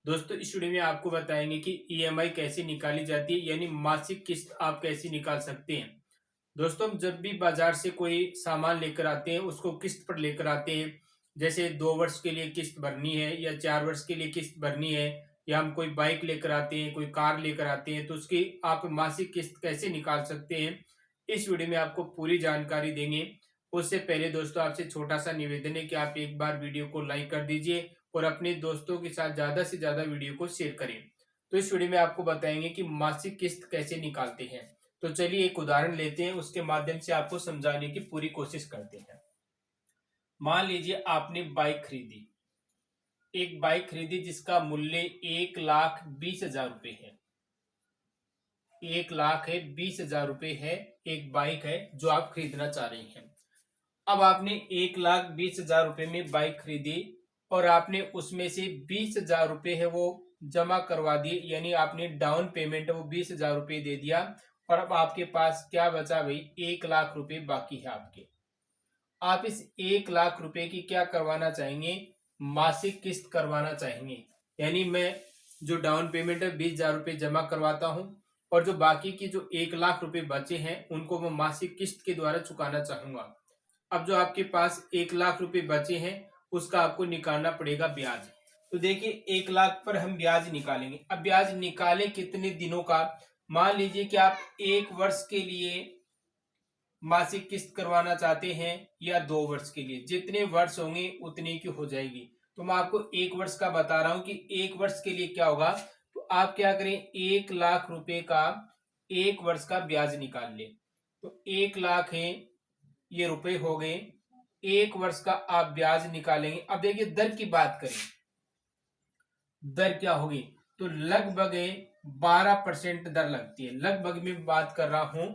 दोस्तों इस वीडियो में आपको बताएंगे कि ईएमआई कैसे निकाली जाती है, यानी मासिक किस्त आप कैसे निकाल सकते हैं। दोस्तों हम जब भी बाजार से कोई सामान लेकर आते हैं उसको किस्त पर लेकर आते हैं। जैसे 2 वर्ष के लिए किस्त भरनी है या 4 वर्ष के लिए किस्त भरनी है, या हम कोई बाइक लेकर आते हैं, कोई कार लेकर आते हैं, तो उसकी आप मासिक किस्त कैसे निकाल सकते हैं, इस वीडियो में आपको पूरी जानकारी देंगे। उससे पहले दोस्तों आपसे छोटा सा निवेदन है कि आप एक बार वीडियो को लाइक कर दीजिए और अपने दोस्तों के साथ ज्यादा से ज्यादा वीडियो को शेयर करें। तो इस वीडियो में आपको बताएंगे कि मासिक किस्त कैसे निकालते हैं। तो चलिए एक उदाहरण लेते हैं, उसके माध्यम से आपको समझाने की पूरी कोशिश करते हैं। मान लीजिए आपने बाइक खरीदी, एक बाइक खरीदी जिसका मूल्य 1,20,000 रुपए है। 1,20,000 रुपए है, एक बाइक है जो आप खरीदना चाह रहे हैं। अब आपने 1,20,000 रुपए में बाइक खरीदी और आपने उसमें से 20,000 रुपए है वो जमा करवा दिए, यानी आपने डाउन पेमेंट है वो 20,000 रुपए दे दिया। और अब आपके पास क्या बचा भाई, 1,00,000 रुपए बाकी है आपके। आप इस 1,00,000 रुपए की क्या करवाना चाहेंगे, मासिक किस्त करवाना चाहेंगे। यानी मैं जो डाउन पेमेंट है 20,000 रुपए जमा करवाता हूं और जो बाकी की जो 1,00,000 रुपए बचे हैं उनको मैं मासिक किस्त के द्वारा चुकाना चाहूंगा। अब जो आपके पास 1,00,000 रुपए बचे हैं उसका आपको निकालना पड़ेगा ब्याज। तो देखिए 1,00,000 पर हम ब्याज निकालेंगे। अब ब्याज निकाले कितने दिनों का, मान लीजिए कि आप 1 वर्ष के लिए मासिक किस्त करवाना चाहते हैं या 2 वर्ष के लिए, जितने वर्ष होंगे उतने की हो जाएगी। तो मैं आपको 1 वर्ष का बता रहा हूं कि 1 वर्ष के लिए क्या होगा। तो आप क्या करें, 1,00,000 रुपए का 1 वर्ष का ब्याज निकाल ले। तो 1,00,000 है, ये रुपए हो गए। 1 वर्ष का आप ब्याज निकालेंगे। अब देखिए दर की बात करें, दर क्या होगी, तो लगभग 12% दर लगती है। लगभग मैं बात कर रहा हूं,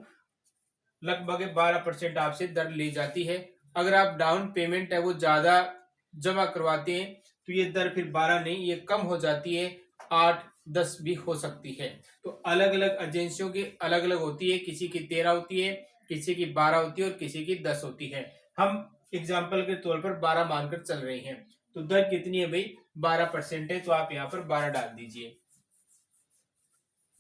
लगभग 12% आपसे दर ली जाती है। अगर आप डाउन पेमेंट है वो ज्यादा जमा करवाते हैं तो ये दर फिर 12 नहीं, ये कम हो जाती है, 8-10 भी हो सकती है। तो अलग अलग एजेंसियों की अलग अलग होती है, किसी की 13 होती है, किसी की 12 होती है और किसी की 10 होती है। हम एग्जाम्पल के तौर पर 12 मानकर चल रहे हैं। तो दर कितनी है भाई, 12% है, तो आप यहाँ पर 12 डाल दीजिए।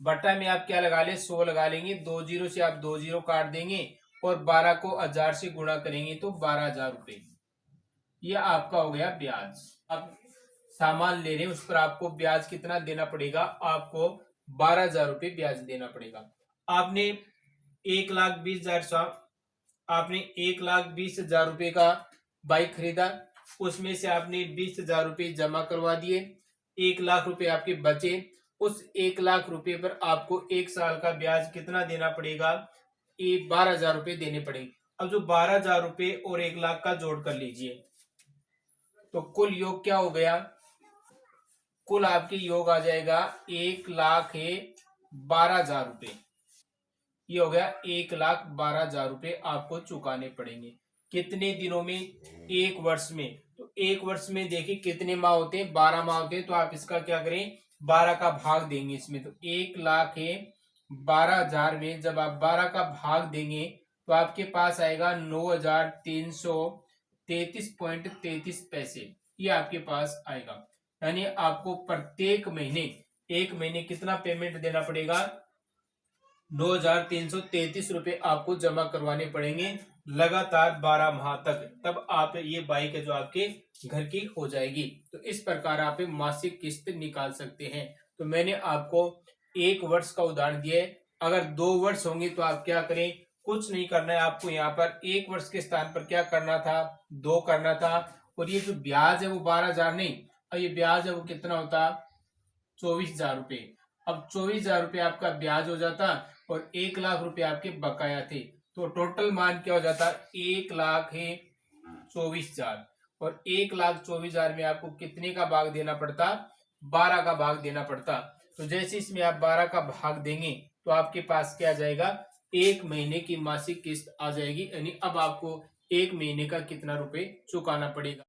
बट्टा में आप क्या लगा ले, 100 लगा लेंगे। 2 जीरो से आप 2 जीरो काट देंगे और 12 को 1000 से गुणा करेंगे तो 12,000 रुपए, यह आपका हो गया ब्याज। अब सामान ले रहे हैं उस पर आपको ब्याज कितना देना पड़ेगा, आपको 12,000 रुपए ब्याज देना पड़ेगा। आपने 1,20,000 आपने 1,20,000 रुपए का बाइक खरीदा, उसमें से आपने 20,000 रुपए जमा करवा दिए। 1,00,000 रुपए आपके बचे। उस 1,00,000 रुपए पर आपको 1 साल का ब्याज कितना देना पड़ेगा, 12,000 रुपए देने पड़ेंगे। अब जो 12,000 रुपए और 1,00,000 का जोड़ कर लीजिए, तो कुल योग क्या हो गया, कुल आपके योग आ जाएगा 1,12,000 रुपए। ये हो गया 1,12,000 रुपए आपको चुकाने पड़ेंगे। कितने दिनों में, 1 वर्ष में। तो 1 वर्ष में देखिए कितने माह होते हैं, 12 माह होते हैं। तो आप इसका क्या करें, 12 का भाग देंगे इसमें। तो 1,12,000 में जब आप 12 का भाग देंगे तो आपके पास आएगा 9,333.33 ये आपके पास आएगा। यानी आपको प्रत्येक महीने, एक महीने कितना पेमेंट देना पड़ेगा, 9,333 रुपए आपको जमा करवाने पड़ेंगे लगातार 12 माह तक। तब आप ये बाइक है जो आपके घर की हो जाएगी। तो इस प्रकार आप मासिक किस्त निकाल सकते हैं। तो मैंने आपको 1 वर्ष का उदाहरण दिया है। अगर 2 वर्ष होंगे तो आप क्या करें, कुछ नहीं करना है आपको। यहाँ पर 1 वर्ष के स्थान पर क्या करना था, 2 करना था। और ये जो ब्याज है वो 12,000 नहीं, और ये ब्याज है वो कितना होता, 24,000 रुपए। अब 24,000 रुपए आपका ब्याज हो जाता और 1,00,000 रुपए आपके बकाया थे। तो टोटल मान क्या हो जाता, 1,24,000। और 1,24,000 में आपको कितने का भाग देना पड़ता, 12 का भाग देना पड़ता। तो जैसे इसमें आप 12 का भाग देंगे तो आपके पास क्या आ जाएगा, 1 महीने की मासिक किस्त आ जाएगी। यानी अब आपको 1 महीने का कितना रुपए चुकाना पड़ेगा।